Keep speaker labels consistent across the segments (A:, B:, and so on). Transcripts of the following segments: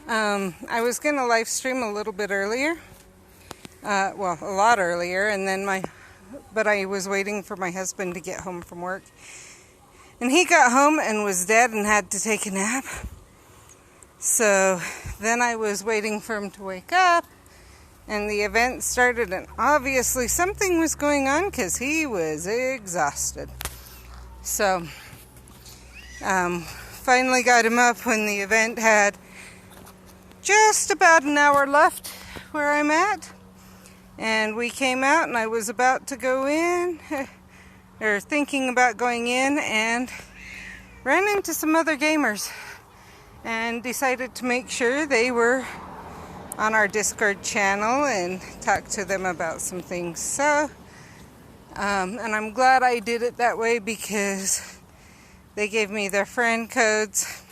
A: I was going to live stream a little bit earlier. Well, a lot earlier, and then but I was waiting for my husband to get home from work. And he got home and was dead and had to take a nap. So then I was waiting for him to wake up, and the event started, and obviously something was going on because he was exhausted. So finally got him up when the event had just about an hour left where I'm at. And we came out, and I was about to go in, or thinking about going in, and ran into some other gamers and decided to make sure they were on our Discord channel and talk to them about some things. So, and I'm glad I did it that way because they gave me their friend codes,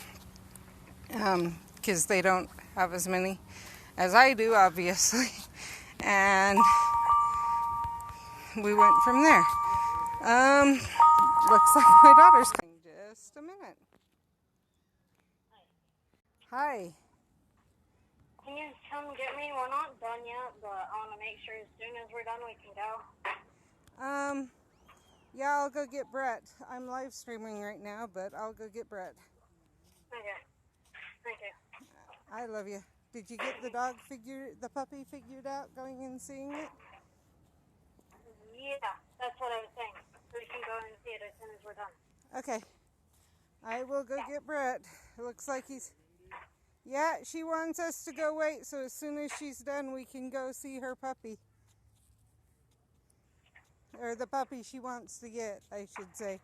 A: because they don't have as many as I do, obviously. And we went from there. Looks like my daughter's coming. Just a minute. Hi.
B: Can you come get me? We're not done yet, but I want to make sure as soon as we're done we can go.
A: Yeah, I'll go get Brett. I'm live streaming right now, but I'll go get Brett.
B: Okay. Thank you.
A: I love you. Did you get the puppy figured out, going and seeing it?
B: Yeah, that's what I was saying. We can go and see it as soon as we're done.
A: Okay. I will go get Brett. It looks like yeah, she wants us to go wait, so as soon as she's done, we can go see her puppy. Or the puppy she wants to get, I should say.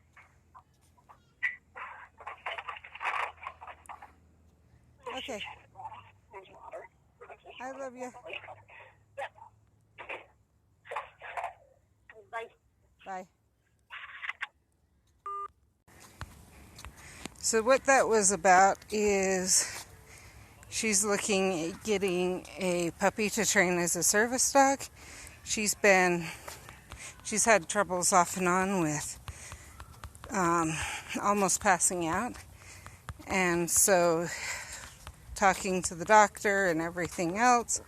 A: Okay. I love you.
B: Bye.
A: Bye. So what that was about is she's looking at getting a puppy to train as a service dog. She's had troubles off and on with almost passing out. And so talking to the doctor and everything else,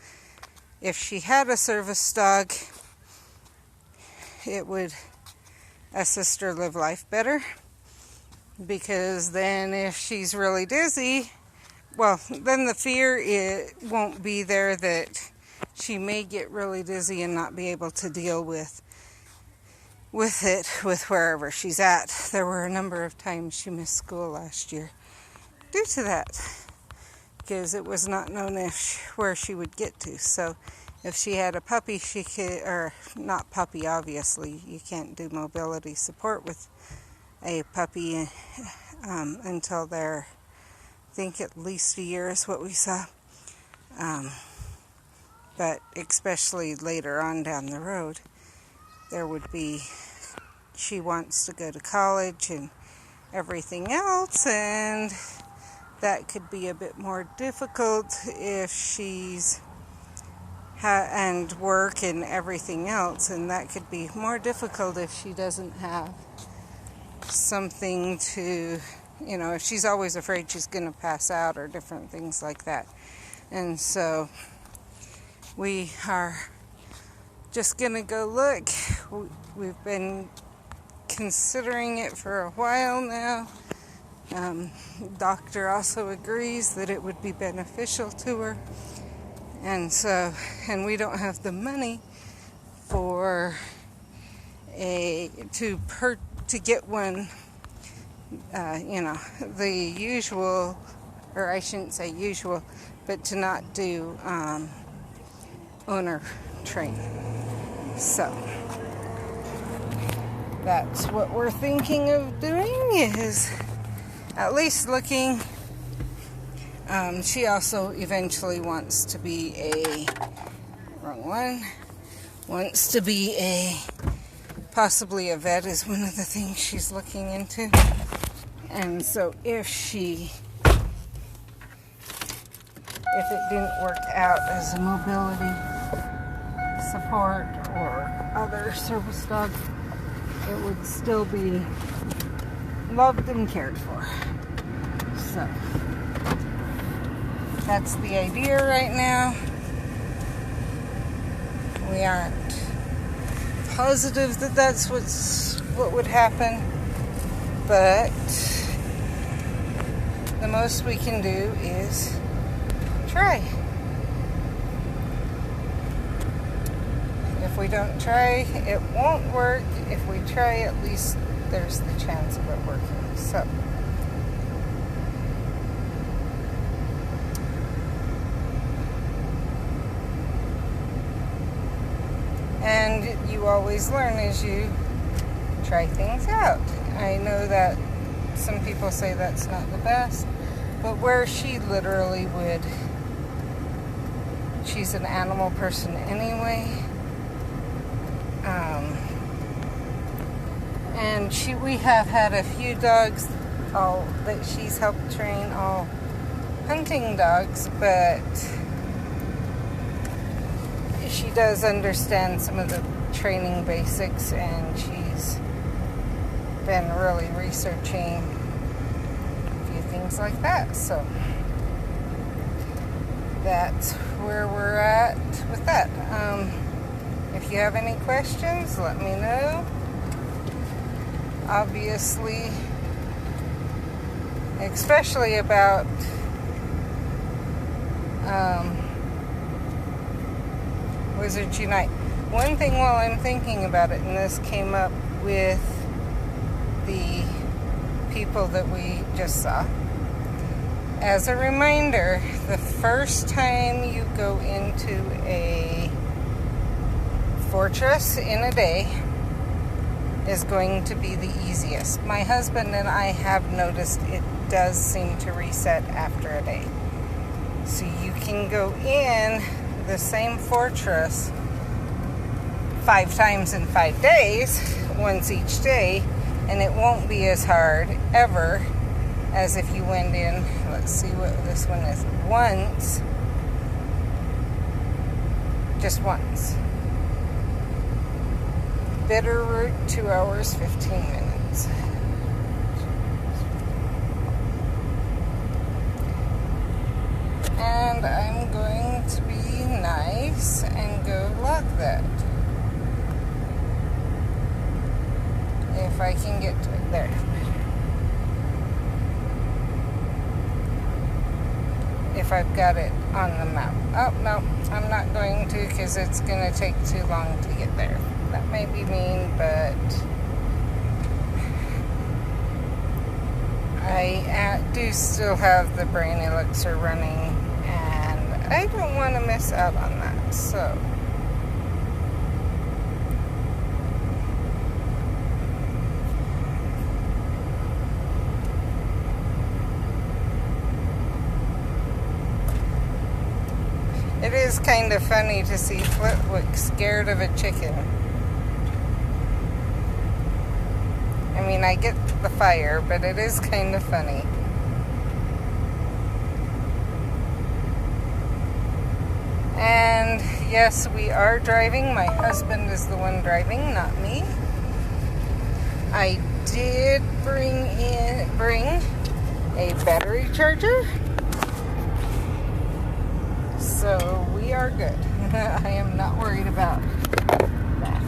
A: if she had a service dog, it would assist her live life better. Because then if she's really dizzy, well, then the fear won't be there that she may get really dizzy and not be able to deal with wherever she's at. There were a number of times she missed school last year due to that, because it was not known where she would get to. So if she had a puppy, she could, or not puppy, obviously, you can't do mobility support with a puppy until they're, I think, at least a year is what we saw. But especially later on down the road, there would be, she wants to go to college and everything else, and that could be a bit more difficult if she's and work and everything else, and that could be more difficult if she doesn't have something to, if she's always afraid she's going to pass out or different things like that. And so we are just going to go look. We've been considering it for a while now. Doctor also agrees that it would be beneficial to her. And so, and we don't have the money for to get one, the usual, or I shouldn't say usual, but to not do owner train. So that's what we're thinking of doing, is at least looking. She also eventually wants to be possibly a vet is one of the things she's looking into. And so if it didn't work out as a mobility support or other service dog, it would still be loved and cared for. So That's the idea right now. We aren't positive that that's what would happen, but the most we can do is try. If we don't try, it won't work. If we try, at least there's the chance of it working. So, and you always learn as you try things out. I know that some people say that's not the best, but where she literally would, she's an animal person anyway. And we have had a few dogs that she's helped train, all hunting dogs, but she does understand some of the training basics, and she's been really researching a few things like that. So that's where we're at with that. If you have any questions, let me know. Obviously, especially about Wizards Unite. One thing while I'm thinking about it, and this came up with the people that we just saw. As a reminder, the first time you go into a fortress in a day is going to be the easiest. My husband and I have noticed it does seem to reset after a day. So you can go in the same fortress 5 times in 5 days, once each day, and it won't be as hard ever as if you went in, let's see what this one is, once, just once. Bitter root, 2 hours, 15 minutes. And I'm going to be nice and go lock that. If I can get to it. There. If I've got it on the map. Oh, no, I'm not going to, because it's going to take too long to get there. That may be mean, but I do still have the brain elixir running, and I don't want to miss out on that, so. It is kind of funny to see Flitwick scared of a chicken. I mean, I get the fire, but it is kind of funny. And yes, we are driving. My husband is the one driving, not me. I did bring a battery charger. So we are good. I am not worried about that.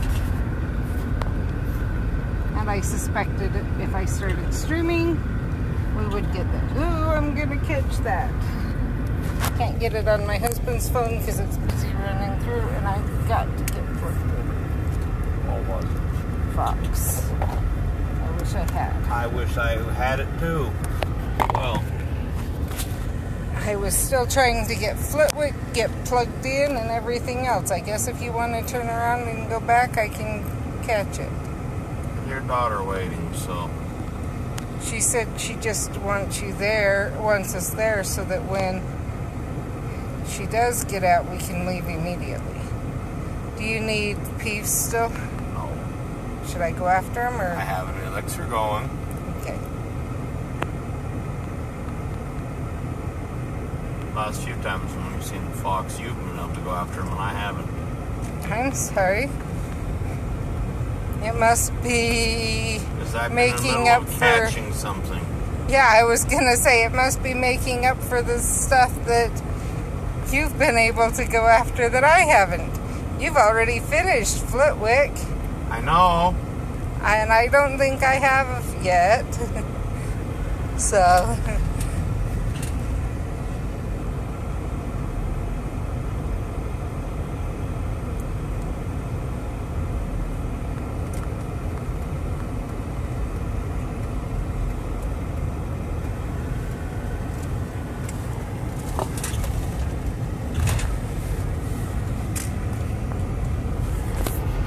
A: And I suspected if I started streaming, we would get that. Ooh, I'm gonna catch that. Can't get it on my husband's phone because it's busy running through, and I've got to get for
C: What was it?
A: Fox. I wish I had.
C: I wish I had it too. Well,
A: I was still trying to get Flitwick, get plugged in, and everything else. I guess if you want to turn around and go back, I can catch it.
C: your daughter waiting, so.
A: She said she just wants us there so that when she does get out, we can leave immediately. Do you need Peeves still?
C: No.
A: Should I go after him, or?
C: I have an elixir going.
A: Okay.
C: Last few times when we've seen the fox, you've been able to go after him, and I haven't.
A: I'm sorry. It must be making up for
C: catching something.
A: Yeah, I was gonna say it must be making up for the stuff that you've been able to go after that I haven't. You've already finished Flitwick.
C: I know.
A: And I don't think I have yet. So...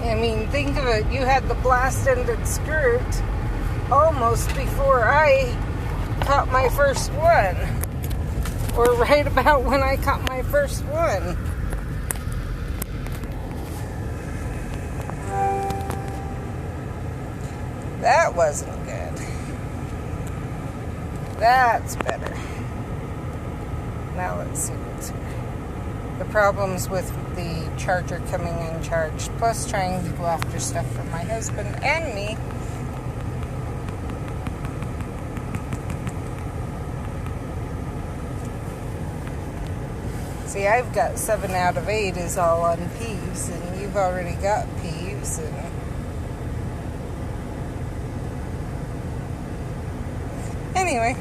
A: I mean, think of it, you had the blast-ended skirt almost before I caught my first one. Or right about when I caught my first one. That wasn't good. That's better. Now let's see what's here. The problems with the charger coming uncharged, plus trying to go after stuff for my husband and me. See, I've got 7 out of 8 is all on peeves, and you've already got peeves, and... Anyway.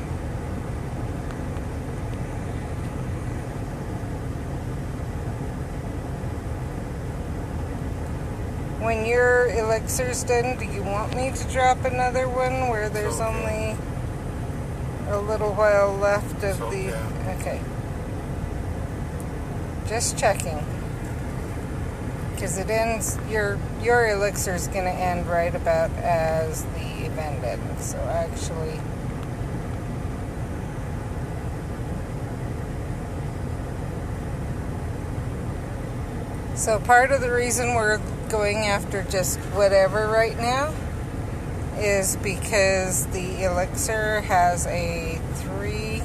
A: When your elixir's done, do you want me to drop another one where there's only a little while left of the... Okay. Just checking. Because it ends... Your elixir's going to end right about as the event ends. So actually... So part of the reason we're going after just whatever right now is because the elixir has a 3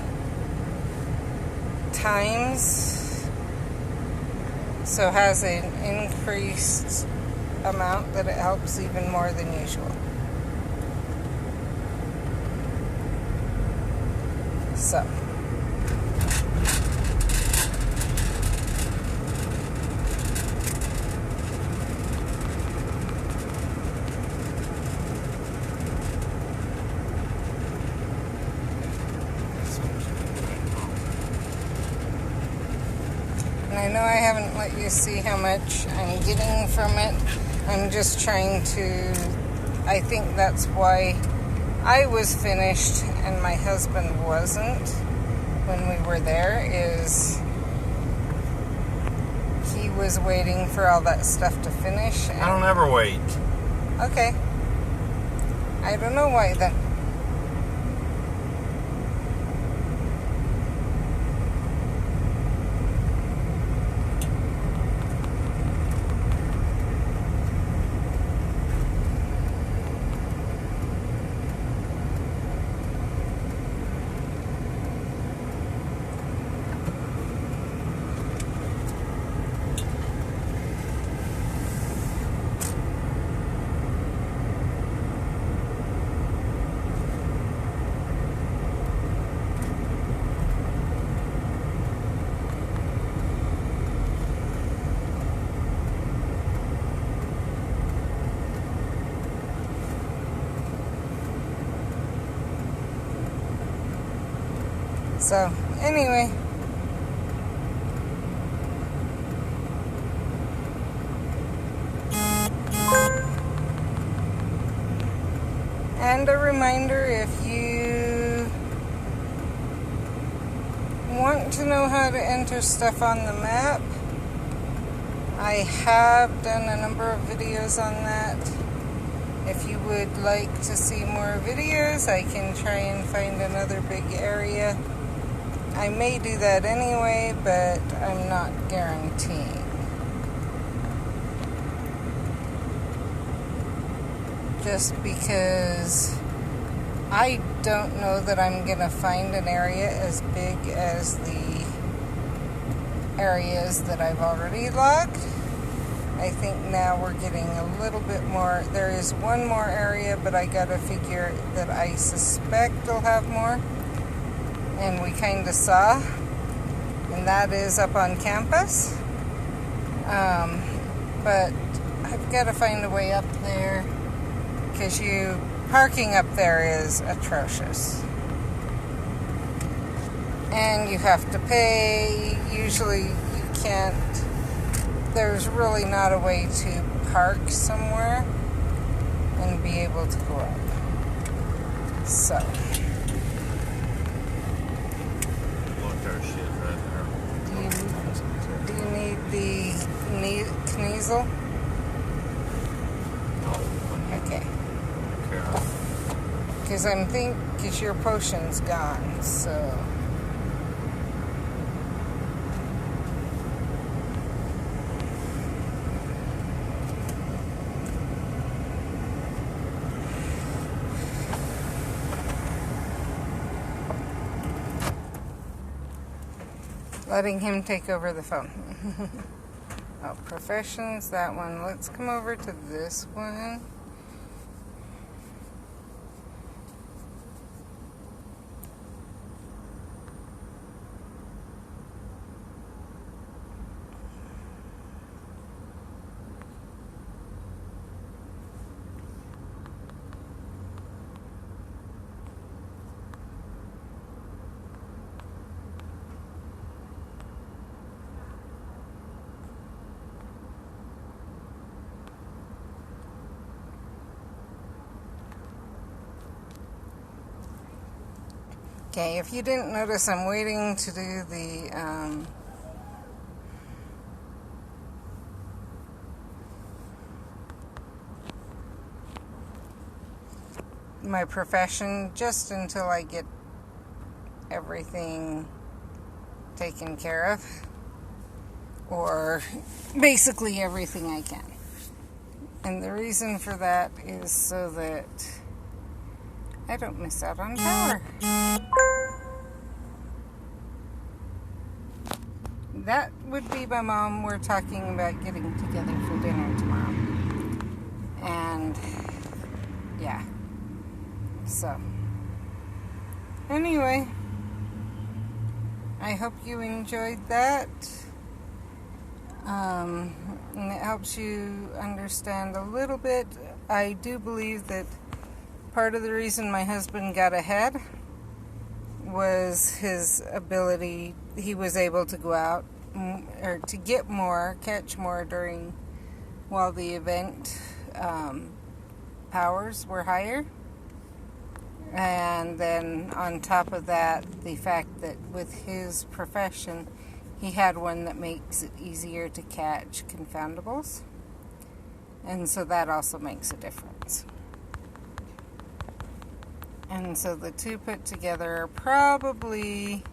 A: times, so has an increased amount that it helps even more than usual. So I know I haven't let you see how much I'm getting from it. I'm just trying to... I think that's why I was finished and my husband wasn't when we were there, is he was waiting for all that stuff to finish. And...
C: I don't ever wait.
A: Okay. I don't know why then. So, anyway. And a reminder, if you want to know how to enter stuff on the map, I have done a number of videos on that. If you would like to see more videos, I can try and find another big area. I may do that anyway, but I'm not guaranteeing. Just because I don't know that I'm going to find an area as big as the areas that I've already logged. I think now we're getting a little bit more. There is one more area, but I gotta figure that I suspect they'll have more. And we kind of saw. And and that is up on campus. But I've got to find a way up there because parking up there is atrocious. And you have to pay. Usually you can't, there's really not a way to park somewhere and be able to go up. So.
C: Look, there's shit right there.
A: Do you need the Kniesel?
C: No.
A: Okay.
C: Okay.
A: Because your potion's gone, so. Letting him take over the phone. Oh, professions, that one. Let's come over to this one. Okay, if you didn't notice, I'm waiting to do my profession just until I get everything taken care of, or basically everything I can. And the reason for that is so that I don't miss out on power. That would be my mom. We're talking about getting together for dinner tomorrow. And yeah. So anyway, I hope you enjoyed that. And it helps you understand a little bit. I do believe that part of the reason my husband got ahead was his ability. He was able to go out or to get more, catch more while the event powers were higher. And then on top of that, the fact that with his profession, he had one that makes it easier to catch confoundables. And so that also makes a difference. And so the two put together are probably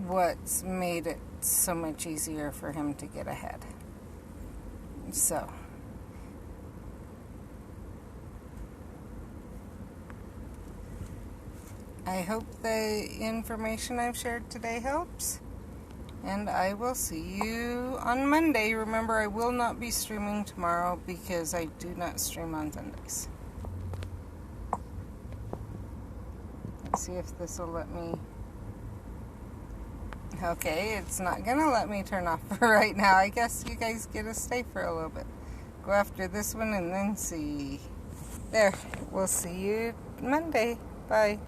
A: what's made it so much easier for him to get ahead. So I hope the information I've shared today helps, and I will see you on Monday. Remember, I will not be streaming tomorrow because I do not stream on Sundays. Let's see if this will let me. Okay, it's not going to let me turn off for right now. I guess you guys get to stay for a little bit. Go after this one and then see. There, we'll see you Monday. Bye.